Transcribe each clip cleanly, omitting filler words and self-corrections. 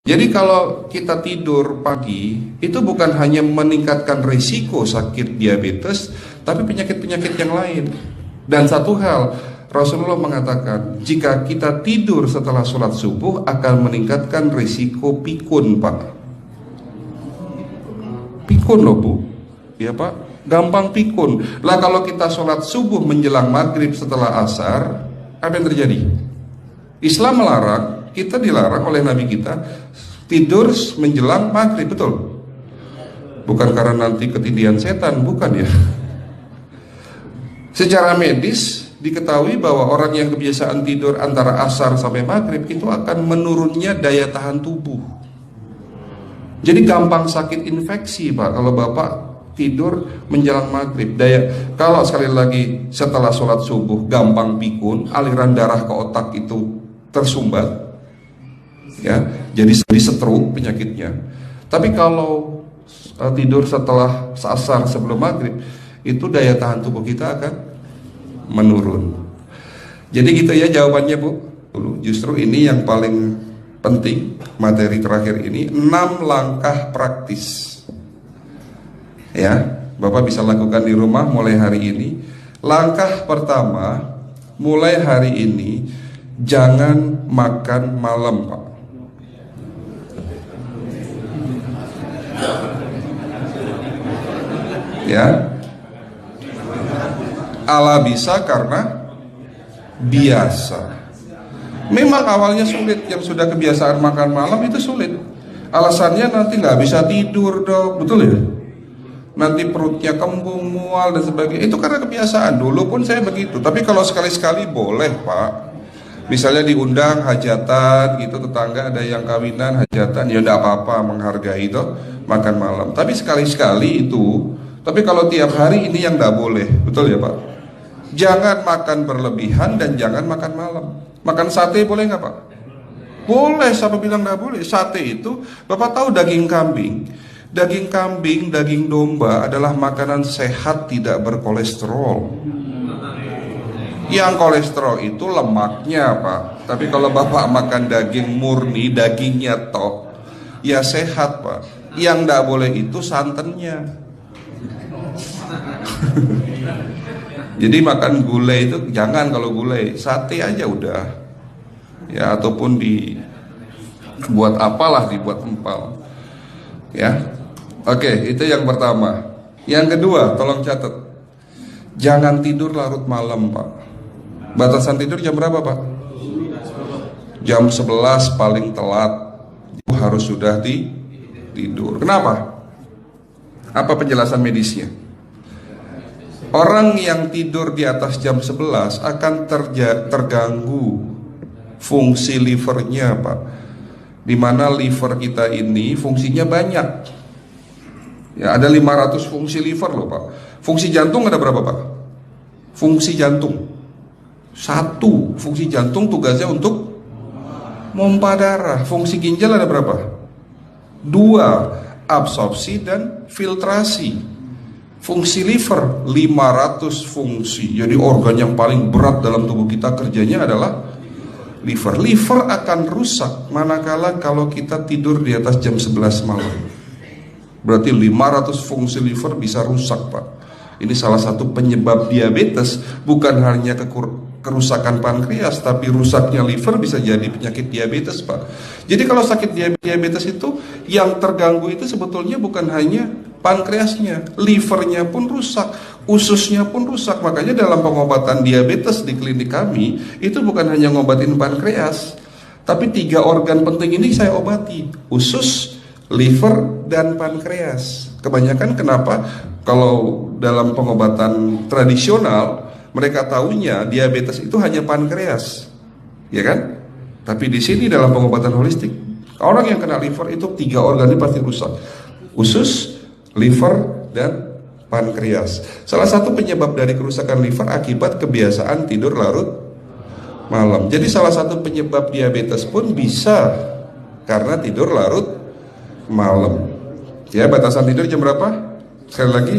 Jadi kalau kita tidur pagi, itu bukan hanya meningkatkan risiko sakit diabetes, tapi penyakit-penyakit yang lain. Dan satu hal, Rasulullah mengatakan, jika kita tidur setelah sholat subuh akan meningkatkan risiko pikun, Pak. Pikun loh, Bu. Ya, Pak. Gampang pikun. Lah kalau kita sholat subuh menjelang maghrib setelah asar, apa yang terjadi? Islam melarang, kita dilarang oleh Nabi kita tidur menjelang maghrib, betul? Bukan karena nanti ketindihan setan, bukan ya. Secara medis diketahui bahwa orang yang kebiasaan tidur antara asar sampai maghrib itu akan menurunnya daya tahan tubuh. Jadi gampang sakit infeksi, Pak, kalau Bapak tidur menjelang maghrib. Kalau sekali lagi setelah sholat subuh gampang pikun, aliran darah ke otak itu tersumbat, ya, jadi stroke penyakitnya. Tapi kalau tidur setelah asar sebelum maghrib, itu daya tahan tubuh kita akan menurun. Jadi gitu ya jawabannya, Bu. Justru ini yang paling penting, materi terakhir ini 6 langkah praktis. Ya, Bapak bisa lakukan di rumah mulai hari ini. Langkah pertama, mulai hari ini jangan makan malam, Pak. Ya, ala bisa karena biasa. Memang awalnya sulit, yang sudah kebiasaan makan malam itu sulit. Alasannya nanti nggak bisa tidur, Dok, betul ya? Nanti perutnya kembung, mual dan sebagainya. Itu karena kebiasaan. Dulu pun saya begitu. Tapi kalau sekali-sekali boleh, Pak. Misalnya diundang hajatan gitu, tetangga ada yang kawinan hajatan, ya enggak apa-apa, menghargai itu makan malam. Tapi sekali-sekali itu. Tapi kalau tiap hari ini yang enggak boleh, betul ya, Pak? Jangan makan berlebihan dan jangan makan malam. Makan sate boleh nggak, Pak? Boleh, siapa bilang nggak boleh? Sate itu, Bapak tahu daging kambing. Daging kambing, daging domba adalah makanan sehat, tidak berkolesterol. Yang kolesterol itu lemaknya, Pak. Tapi kalau Bapak makan daging murni, dagingnya tok, ya sehat, Pak. Yang nggak boleh itu santannya. Jadi makan gulai itu jangan, kalau gulai sate aja udah. Ya, ataupun dibuat apalah, dibuat empal. Ya. Oke, itu yang pertama. Yang kedua, tolong catat. Jangan tidur larut malam, Pak. Batasan tidur jam berapa, Pak? Jam 11 paling telat. Harus sudah tidur. Kenapa? Apa penjelasan medisnya? Orang yang tidur di atas jam 11 akan terganggu fungsi livernya, Pak. Dimana liver kita ini fungsinya banyak. Ya, ada 500 fungsi liver loh, Pak. Fungsi jantung ada berapa, Pak? Fungsi jantung 1. Fungsi jantung tugasnya untuk mompa darah. Fungsi ginjal ada berapa? 2. Absorpsi dan filtrasi. Fungsi liver 500 fungsi. Jadi organ yang paling berat dalam tubuh kita kerjanya adalah liver. Liver akan rusak manakala kalau kita tidur di atas jam 11 malam. Berarti 500 fungsi liver bisa rusak, Pak. Ini salah satu penyebab diabetes. Bukan hanya kerusakan pankreas, tapi rusaknya liver bisa jadi penyakit diabetes, Pak. Jadi kalau sakit diabetes itu yang terganggu itu sebetulnya bukan hanya pankreasnya, livernya pun rusak, ususnya pun rusak. Makanya dalam pengobatan diabetes di klinik kami itu bukan hanya ngobatin pankreas, tapi 3 organ penting ini saya obati: usus, liver, dan pankreas. Kebanyakan kenapa? Kalau dalam pengobatan tradisional mereka tahunya diabetes itu hanya pankreas, ya kan? Tapi di sini dalam pengobatan holistik, orang yang kena liver itu 3 organ ini pasti rusak: usus, liver, dan pankreas. Salah satu penyebab dari kerusakan liver akibat kebiasaan tidur larut malam. Jadi salah satu penyebab diabetes pun bisa karena tidur larut malam. Ya, batasan tidur jam berapa? Sekali lagi,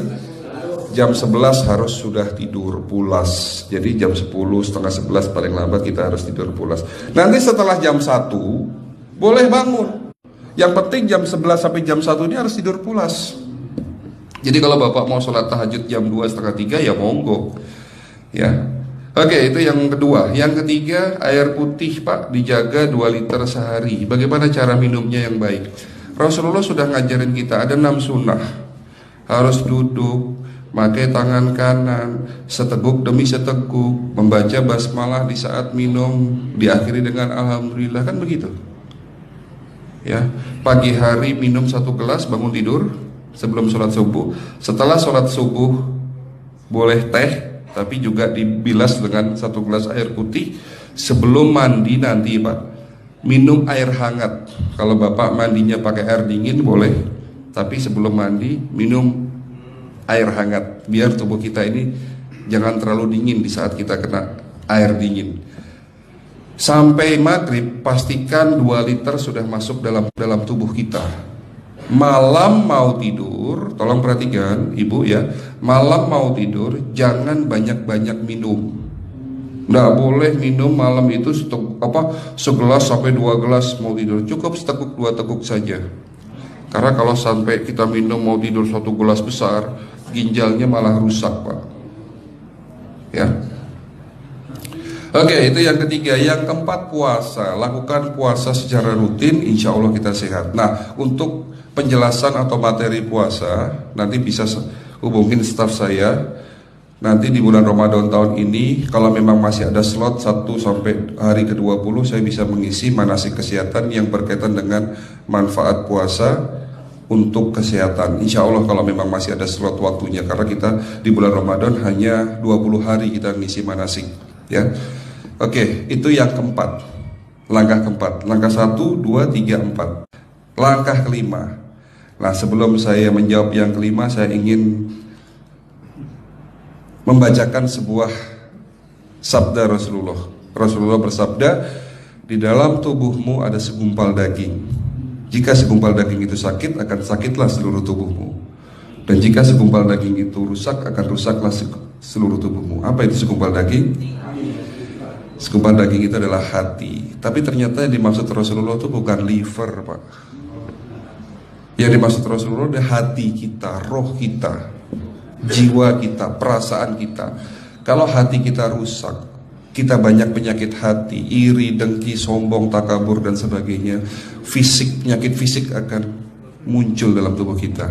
jam 11 harus sudah tidur pulas. Jadi jam 10, setengah 11 paling lambat kita harus tidur pulas. Nanti setelah jam 1 boleh bangun. Yang penting jam 11 sampai jam 1 ini harus tidur pulas. Jadi kalau Bapak mau sholat tahajud jam 2, setengah 3 ya monggo. Ya. Oke, itu yang kedua. Yang ketiga, air putih Pak dijaga 2 liter sehari. Bagaimana cara minumnya yang baik? Rasulullah sudah ngajarin kita ada 6 sunnah. Harus duduk, pakai tangan kanan, seteguk demi seteguk, membaca basmalah di saat minum, diakhiri dengan alhamdulillah, kan begitu. Ya, pagi hari minum 1 gelas bangun tidur sebelum sholat subuh. Setelah sholat subuh boleh teh, tapi juga dibilas dengan 1 gelas air putih. Sebelum mandi nanti Pak, minum air hangat. Kalau Bapak mandinya pakai air dingin boleh, tapi sebelum mandi minum air hangat, biar tubuh kita ini jangan terlalu dingin di saat kita kena air dingin. Sampai maghrib pastikan 2 liter sudah masuk dalam tubuh kita. Malam mau tidur, tolong perhatikan Ibu ya, malam mau tidur jangan banyak-banyak minum. Nggak boleh minum malam itu segelas sampai 2 gelas mau tidur. Cukup seteguk 2 teguk saja. Karena kalau sampai kita minum mau tidur 1 gelas besar, ginjalnya malah rusak Pak. Ya. Oke, itu yang ketiga. Yang keempat, puasa. Lakukan puasa secara rutin, insya Allah kita sehat. Nah, untuk penjelasan atau materi puasa, nanti bisa hubungin staf saya. Nanti di bulan Ramadan tahun ini, kalau memang masih ada slot 1 sampai hari ke-20, saya bisa mengisi manasik kesehatan yang berkaitan dengan manfaat puasa untuk kesehatan. Insya Allah kalau memang masih ada slot waktunya, karena kita di bulan Ramadan hanya 20 hari kita mengisi manasik. Ya. Oke, itu yang keempat. Langkah keempat. Langkah 1, 2, 3, 4. Langkah kelima. Nah, sebelum saya menjawab yang kelima, saya ingin membacakan sebuah sabda Rasulullah. Rasulullah bersabda, di dalam tubuhmu ada segumpal daging. Jika segumpal daging itu sakit, akan sakitlah seluruh tubuhmu. Dan jika segumpal daging itu rusak, akan rusaklah seluruh tubuhmu. Apa itu segumpal daging? Segumpal daging itu adalah hati. Tapi ternyata yang dimaksud Rasulullah itu bukan liver Pak. Yang dimaksud Rasulullah adalah hati kita, roh kita, jiwa kita, perasaan kita. Kalau hati kita rusak, kita banyak penyakit hati, iri, dengki, sombong, takabur dan sebagainya. Penyakit fisik akan muncul dalam tubuh kita.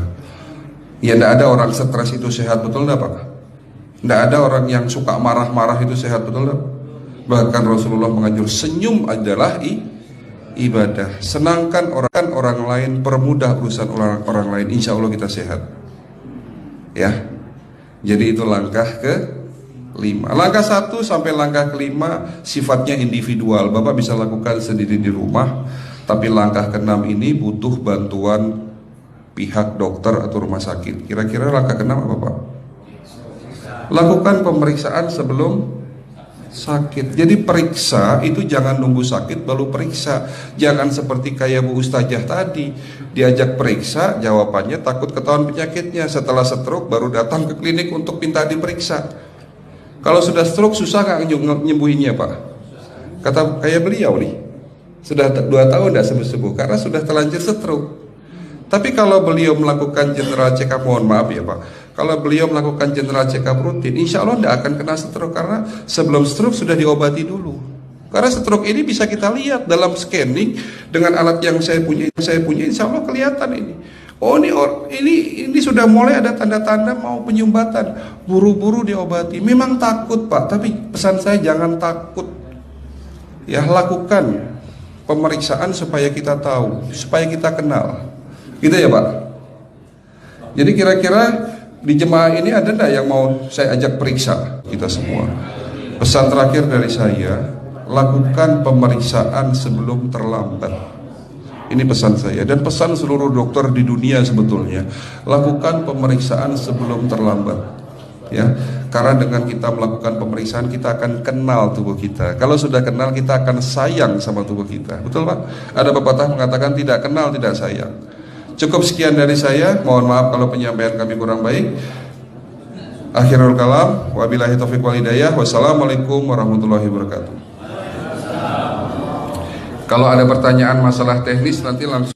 Ya, tidak ada orang stres itu sehat, betul tidak Pak? Tidak ada orang yang suka marah-marah itu sehat, betul tidak? Bahkan Rasulullah mengajar senyum adalah ibadah. Senangkan orang lain, permudah urusan orang lain, insya Allah kita sehat. Ya. Jadi itu langkah ke-5. Langkah 1 sampai langkah ke-5 sifatnya individual. Bapak bisa lakukan sendiri di rumah. Tapi langkah ke-6 ini butuh bantuan pihak dokter atau rumah sakit. Kira-kira langkah ke-6 apa Pak? Lakukan pemeriksaan sebelum sakit. Jadi periksa itu jangan nunggu sakit baru periksa. Jangan seperti kayak Bu Ustazah tadi, diajak periksa, jawabannya takut ketahuan penyakitnya. Setelah stroke baru datang ke klinik untuk minta diperiksa. Kalau sudah stroke susah nggak nyembuhinnya Pak? Kata kayak beliau nih, sudah 2 tahun tidak sembuh-sembuh karena sudah terlanjur stroke. Tapi kalau beliau melakukan general check up, mohon maaf ya Pak, kalau beliau melakukan general check up rutin, insya Allah tidak akan kena stroke, karena sebelum stroke sudah diobati dulu. Karena stroke ini bisa kita lihat dalam scanning dengan alat yang saya punya, insya Allah kelihatan ini. Oh ini sudah mulai ada tanda-tanda mau penyumbatan, buru-buru diobati. Memang takut Pak, tapi pesan saya jangan takut. Ya, lakukan pemeriksaan supaya kita tahu, supaya kita kenal. Gitu ya Pak. Jadi kira-kira di jemaah ini ada enggak yang mau saya ajak periksa kita semua? Pesan terakhir dari saya, lakukan pemeriksaan sebelum terlambat. Ini pesan saya dan pesan seluruh dokter di dunia sebetulnya. Lakukan pemeriksaan sebelum terlambat. Ya, karena dengan kita melakukan pemeriksaan kita akan kenal tubuh kita. Kalau sudah kenal kita akan sayang sama tubuh kita. Betul Pak? Ada pepatah mengatakan tidak kenal tidak sayang. Cukup sekian dari saya. Mohon maaf kalau penyampaian kami kurang baik. Akhirul kalam, wabillahi taufiq wal hidayah. Wassalamualaikum warahmatullahi wabarakatuh. Kalau ada pertanyaan masalah teknis nanti langsung